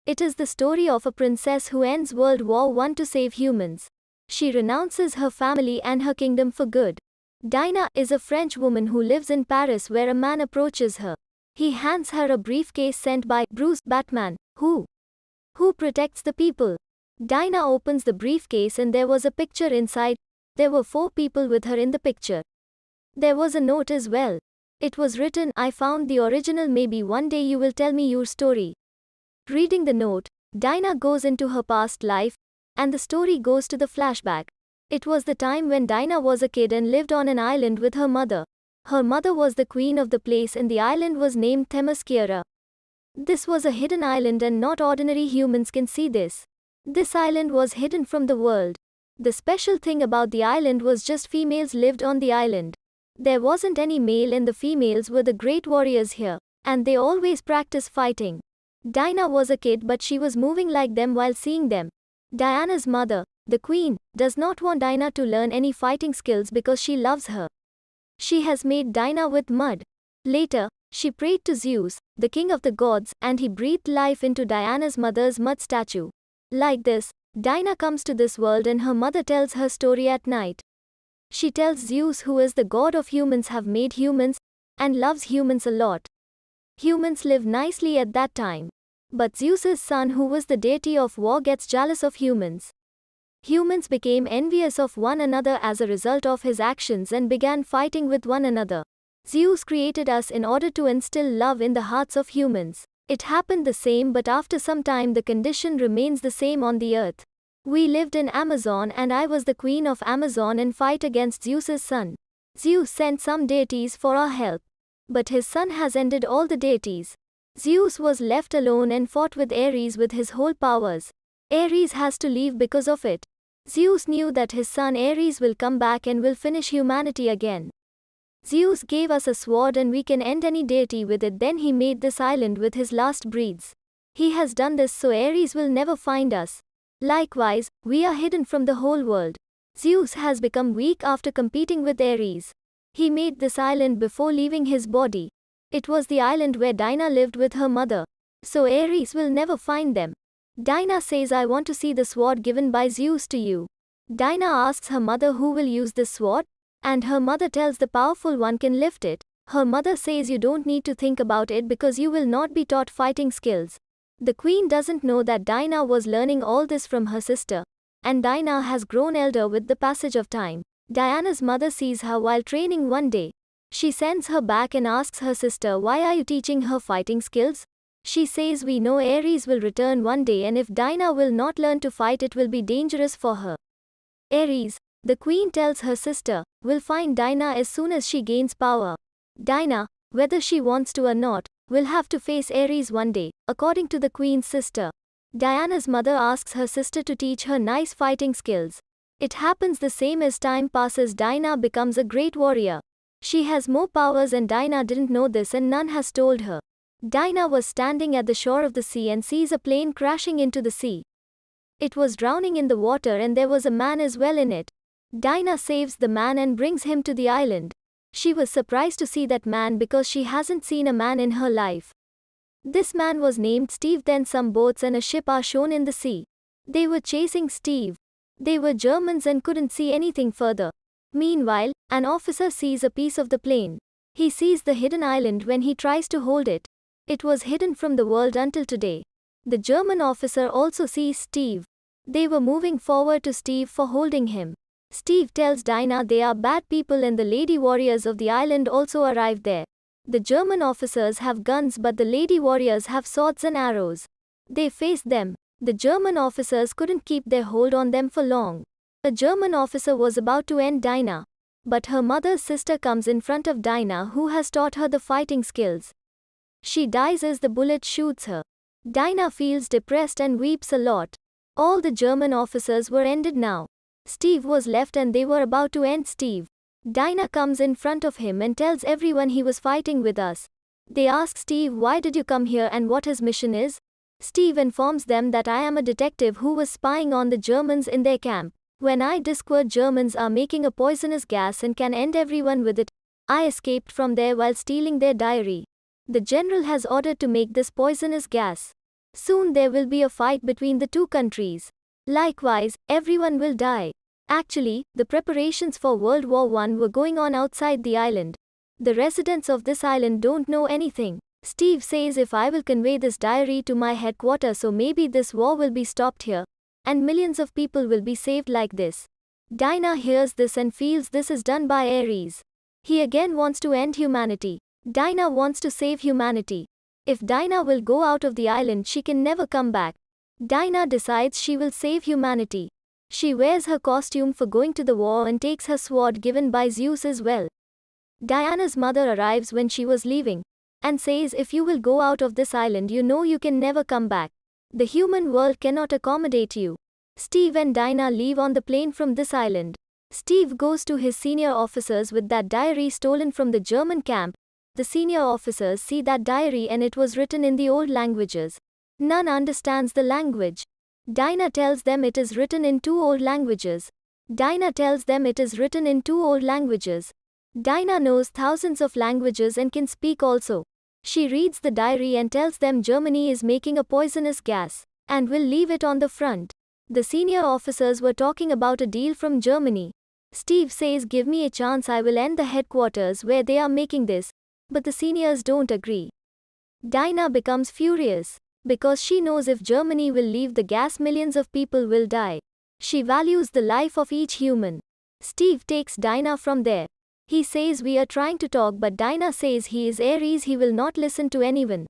It is the story of a princess who ends World War I to save humans. She renounces her family and her kingdom for good. Dinah is a French woman who lives in Paris where a man approaches her. He hands her a briefcase sent by Bruce Batman, who protects the people. Dinah opens the briefcase and there was a picture inside. There were 4 people with her in the picture. There was a note as well. It was written, "I found the original, maybe one day you will tell me your story." Reading the note, Dinah goes into her past life, and the story goes to the flashback. It was the time when Dinah was a kid and lived on an island with her mother. Her mother was the queen of the place and the island was named Themyscira. This was a hidden island and not ordinary humans can see this. This island was hidden from the world. The special thing about the island was just females lived on the island. There wasn't any male and the females were the great warriors here, and they always practice fighting. Dinah was a kid but she was moving like them while seeing them. Diana's mother, the queen, does not want Dinah to learn any fighting skills because she loves her. She has made Dinah with mud. Later, she prayed to Zeus, the king of the gods, and he breathed life into Diana's mother's mud statue. Like this, Dinah comes to this world and her mother tells her story at night. She tells Zeus, who is the god of humans, have made humans, and loves humans a lot. Humans live nicely at that time. But Zeus's son, who was the deity of war, gets jealous of humans. Humans became envious of one another as a result of his actions and began fighting with one another. Zeus created us in order to instill love in the hearts of humans. It happened the same, but after some time the condition remains the same on the earth. We lived in Amazon and I was the queen of Amazon and fight against Zeus's son. Zeus sent some deities for our help. But his son has ended all the deities. Zeus was left alone and fought with Ares with his whole powers. Ares has to leave because of it. Zeus knew that his son Ares will come back and will finish humanity again. Zeus gave us a sword and we can end any deity with it. Then he made this island with his last breeds. He has done this so Ares will never find us. Likewise, we are hidden from the whole world. Zeus has become weak after competing with Ares. He made this island before leaving his body. It was the island where Dinah lived with her mother. So Ares will never find them. Dinah says, "I want to see the sword given by Zeus to you." Dinah asks her mother who will use this sword, and her mother tells the powerful one can lift it. Her mother says you don't need to think about it because you will not be taught fighting skills. The queen doesn't know that Dinah was learning all this from her sister, and Dinah has grown elder with the passage of time. Diana's mother sees her while training one day. She sends her back and asks her sister, "Why are you teaching her fighting skills?" She says, "We know Ares will return one day and if Dinah will not learn to fight it will be dangerous for her." Ares, the queen tells her sister, will find Dinah as soon as she gains power. Dinah, whether she wants to or not, will have to face Ares one day, according to the queen's sister. Diana's mother asks her sister to teach her nice fighting skills. It happens the same as time passes. Dinah becomes a great warrior. She has more powers and Dinah didn't know this and none has told her. Dinah was standing at the shore of the sea and sees a plane crashing into the sea. It was drowning in the water and there was a man as well in it. Dinah saves the man and brings him to the island. She was surprised to see that man because she hasn't seen a man in her life. This man was named Steve. Then some boats and a ship are shown in the sea. They were chasing Steve. They were Germans and couldn't see anything further. Meanwhile, an officer sees a piece of the plane. He sees the hidden island when he tries to hold it. It was hidden from the world until today. The German officer also sees Steve. They were moving forward to Steve for holding him. Steve tells Dinah they are bad people and the lady warriors of the island also arrived there. The German officers have guns but the lady warriors have swords and arrows. They face them. The German officers couldn't keep their hold on them for long. A German officer was about to end Dinah. But her mother's sister comes in front of Dinah, who has taught her the fighting skills. She dies as the bullet shoots her. Dinah feels depressed and weeps a lot. All the German officers were ended now. Steve was left and they were about to end Steve. Dinah comes in front of him and tells everyone he was fighting with us. They ask Steve, "Why did you come here and what his mission is?" Steve informs them that I am a detective who was spying on the Germans in their camp. When I discovered Germans are making a poisonous gas and can end everyone with it, I escaped from there while stealing their diary. The general has ordered to make this poisonous gas. Soon there will be a fight between the two countries. Likewise, everyone will die. Actually, the preparations for World War I were going on outside the island. The residents of this island don't know anything. Steve says if I will convey this diary to my headquarters, so maybe this war will be stopped here, and millions of people will be saved like this. Dinah hears this and feels this is done by Ares. He again wants to end humanity. Dinah wants to save humanity. If Dinah will go out of the island, she can never come back. Dinah decides she will save humanity. She wears her costume for going to the war and takes her sword given by Zeus as well. Diana's mother arrives when she was leaving, and says if you will go out of this island, you know you can never come back. The human world cannot accommodate you. Steve and Dinah leave on the plane from this island. Steve goes to his senior officers with that diary stolen from the German camp. The senior officers see that diary and it was written in the old languages. None understands the language. Dinah tells them it is written in two old languages. Dinah tells them it is written in two old languages. Dinah knows thousands of languages and can speak also. She reads the diary and tells them Germany is making a poisonous gas, and will leave it on the front. The senior officers were talking about a deal from Germany. Steve says give me a chance, I will end the headquarters where they are making this, but the seniors don't agree. Dinah becomes furious, because she knows if Germany will leave the gas, millions of people will die. She values the life of each human. Steve takes Dinah from there. He says we are trying to talk, but Dinah says he is Ares, he will not listen to anyone.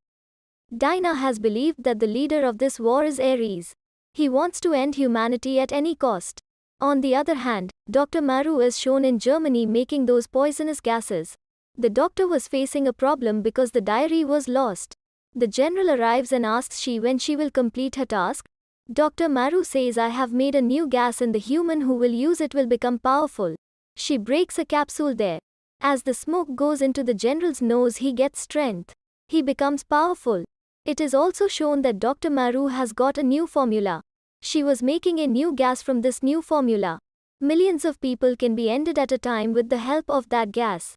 Dinah has believed that the leader of this war is Ares. He wants to end humanity at any cost. On the other hand, Dr. Maru is shown in Germany making those poisonous gases. The doctor was facing a problem because the diary was lost. The general arrives and asks she when she will complete her task. Dr. Maru says I have made a new gas and the human who will use it will become powerful. She breaks a capsule there. As the smoke goes into the general's nose, he gets strength. He becomes powerful. It is also shown that Dr. Maru has got a new formula. She was making a new gas from this new formula. Millions of people can be ended at a time with the help of that gas.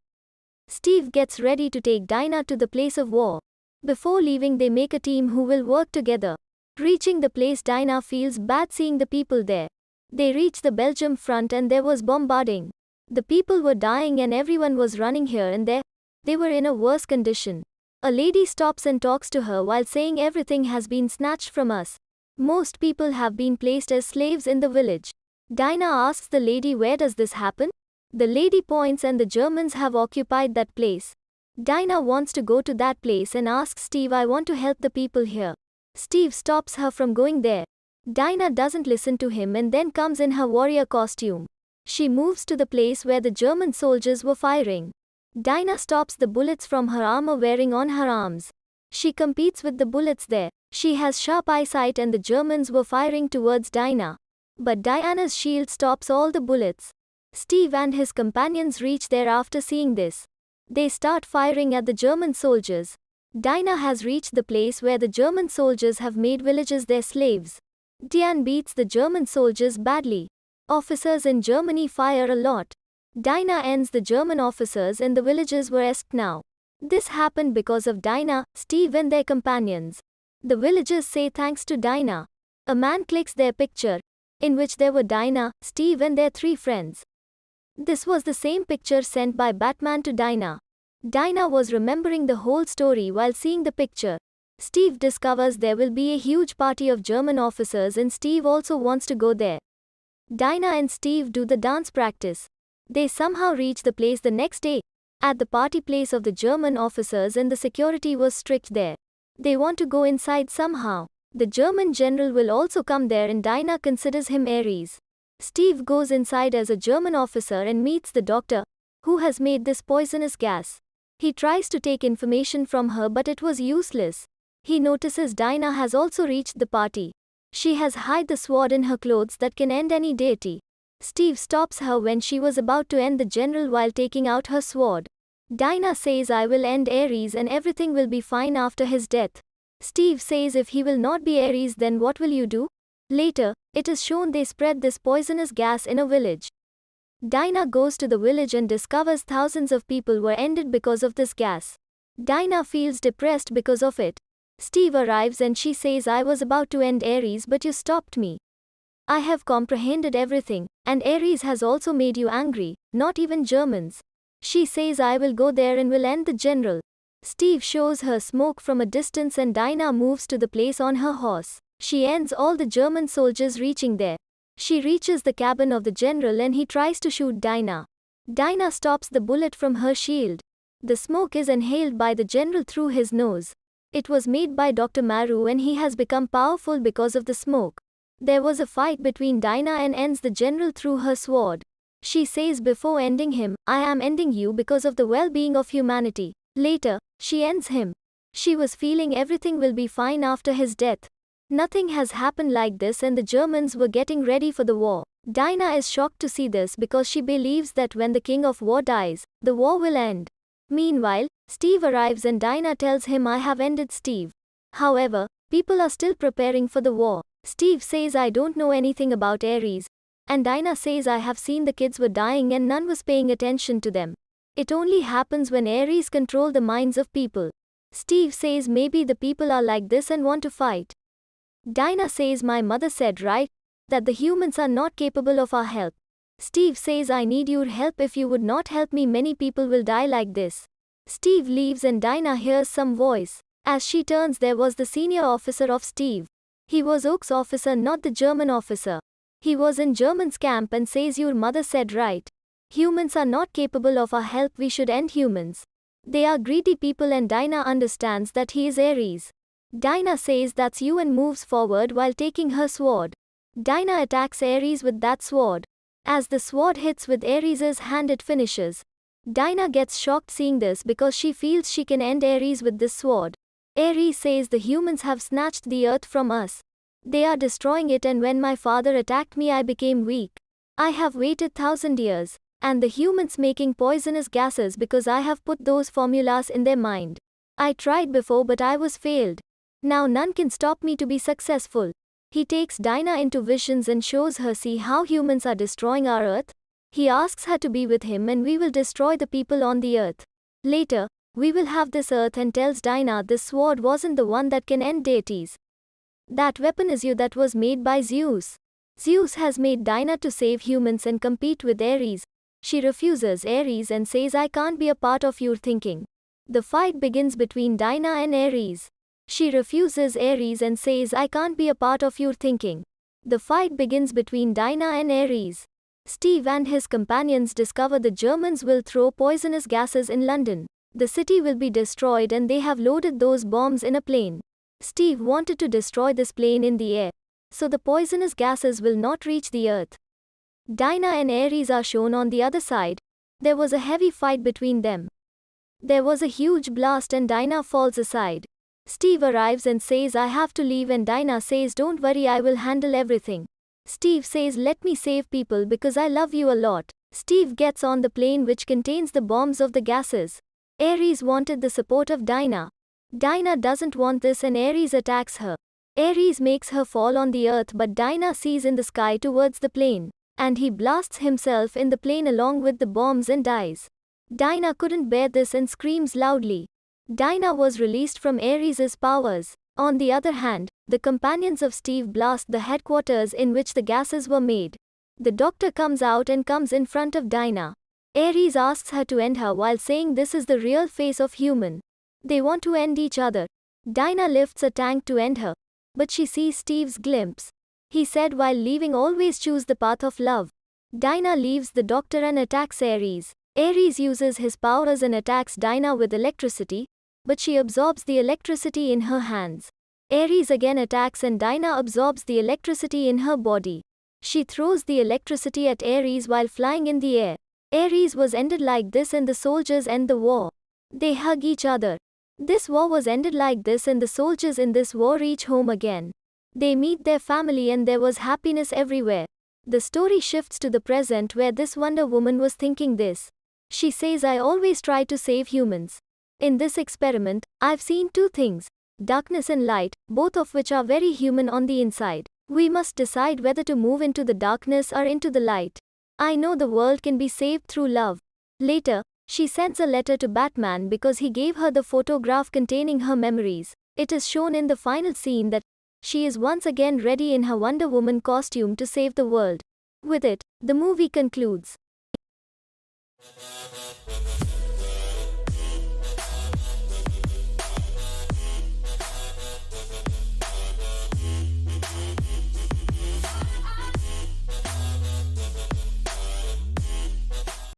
Steve gets ready to take Dinah to the place of war. Before leaving, they make a team who will work together. Reaching the place, Dinah feels bad seeing the people there. They reach the Belgium front and there was bombarding. The people were dying and everyone was running here and there. They were in a worse condition. A lady stops and talks to her while saying everything has been snatched from us. Most people have been placed as slaves in the village. Dinah asks the lady where does this happen? The lady points and the Germans have occupied that place. Dinah wants to go to that place and asks Steve, I want to help the people here. Steve stops her from going there. Dinah doesn't listen to him and then comes in her warrior costume. She moves to the place where the German soldiers were firing. Dinah stops the bullets from her armor wearing on her arms. She competes with the bullets there. She has sharp eyesight and the Germans were firing towards Dinah. But Diana's shield stops all the bullets. Steve and his companions reach there after seeing this. They start firing at the German soldiers. Dinah has reached the place where the German soldiers have made villages their slaves. Diane beats the German soldiers badly. Officers in Germany fire a lot. Dinah ends the German officers and the villages were escaped now. This happened because of Dinah, Steve and their companions. The villagers say thanks to Dinah. A man clicks their picture, in which there were Dinah, Steve and their 3 friends. This was the same picture sent by Batman to Dinah. Dinah was remembering the whole story while seeing the picture. Steve discovers there will be a huge party of German officers and Steve also wants to go there. Dinah and Steve do the dance practice. They somehow reach the place the next day, at the party place of the German officers, and the security was strict there. They want to go inside somehow. The German general will also come there and Dinah considers him Ares. Steve goes inside as a German officer and meets the doctor, who has made this poisonous gas. He tries to take information from her but it was useless. He notices Dinah has also reached the party. She has hid the sword in her clothes that can end any deity. Steve stops her when she was about to end the general while taking out her sword. Dinah says I will end Ares and everything will be fine after his death. Steve says if he will not be Ares then what will you do? Later, it is shown they spread this poisonous gas in a village. Dinah goes to the village and discovers thousands of people were ended because of this gas. Dinah feels depressed because of it. Steve arrives and she says, I was about to end Ares but you stopped me. I have comprehended everything, and Ares has also made you angry, not even Germans. She says, I will go there and will end the general. Steve shows her smoke from a distance and Dinah moves to the place on her horse. She ends all the German soldiers reaching there. She reaches the cabin of the general and he tries to shoot Dinah. Dinah stops the bullet from her shield. The smoke is inhaled by the general through his nose. It was made by Dr. Maru and he has become powerful because of the smoke. There was a fight between Dinah and ends the general through her sword. She says before ending him, I am ending you because of the well-being of humanity. Later, she ends him. She was feeling everything will be fine after his death. Nothing has happened like this and the Germans were getting ready for the war. Dinah is shocked to see this because she believes that when the king of war dies, the war will end. Meanwhile, Steve arrives and Dinah tells him I have ended Steve. However, people are still preparing for the war. Steve says I don't know anything about Ares. And Dinah says I have seen the kids were dying and none was paying attention to them. It only happens when Ares control the minds of people. Steve says maybe the people are like this and want to fight. Dinah says my mother said right, that the humans are not capable of our help. Steve says I need your help, if you would not help me many people will die like this. Steve leaves and Dinah hears some voice. As she turns there was the senior officer of Steve. He was Oak's officer, not the German officer. He was in German's camp and says your mother said right. Humans are not capable of our help, we should end humans. They are greedy people and Dinah understands that he is Ares. Dinah says that's you and moves forward while taking her sword. Dinah attacks Ares with that sword. As the sword hits with Ares's hand it finishes. Dinah gets shocked seeing this because she feels she can end Ares with this sword. Ares says the humans have snatched the earth from us. They are destroying it and when my father attacked me I became weak. I have waited 1,000 years. And the humans making poisonous gases because I have put those formulas in their mind. I tried before but I was failed. Now none can stop me to be successful. He takes Dinah into visions and shows her see how humans are destroying our earth. He asks her to be with him and we will destroy the people on the earth. Later, we will have this earth and tells Dinah this sword wasn't the one that can end deities. That weapon is you that was made by Zeus. Zeus has made Dinah to save humans and compete with Ares. She refuses Ares and says I can't be a part of your thinking. The fight begins between Dinah and Ares. She refuses Ares and says I can't be a part of your thinking. The fight begins between Dinah and Ares. Steve and his companions discover the Germans will throw poisonous gases in London. The city will be destroyed and they have loaded those bombs in a plane. Steve wanted to destroy this plane in the air, so the poisonous gases will not reach the earth. Dinah and Ares are shown on the other side. There was a heavy fight between them. There was a huge blast and Dinah falls aside. Steve arrives and says I have to leave and Dinah says don't worry, I will handle everything. Steve says let me save people because I love you a lot. Steve gets on the plane which contains the bombs of the gases. Ares wanted the support of Dinah. Dinah doesn't want this and Ares attacks her. Ares makes her fall on the earth but Dinah sees in the sky towards the plane. And he blasts himself in the plane along with the bombs and dies. Dinah couldn't bear this and screams loudly. Dinah was released from Ares's powers. On the other hand, the companions of Steve blast the headquarters in which the gases were made. The doctor comes out and comes in front of Dinah. Ares asks her to end her while saying this is the real face of human. They want to end each other. Dinah lifts a tank to end her. But she sees Steve's glimpse. He said while leaving always choose the path of love. Dinah leaves the doctor and attacks Ares. Ares uses his powers and attacks Dinah with electricity, but she absorbs the electricity in her hands. Ares again attacks and Dinah absorbs the electricity in her body. She throws the electricity at Ares while flying in the air. Ares was ended like this and the soldiers end the war. They hug each other. This war was ended like this and the soldiers in this war reach home again. They meet their family and there was happiness everywhere. The story shifts to the present where this Wonder Woman was thinking this. She says I always try to save humans. In this experiment, I've seen two things. Darkness and light, both of which are very human on the inside. We must decide whether to move into the darkness or into the light. I know the world can be saved through love. Later, she sends a letter to Batman because he gave her the photograph containing her memories. It is shown in the final scene that she is once again ready in her Wonder Woman costume to save the world. With it, the movie concludes.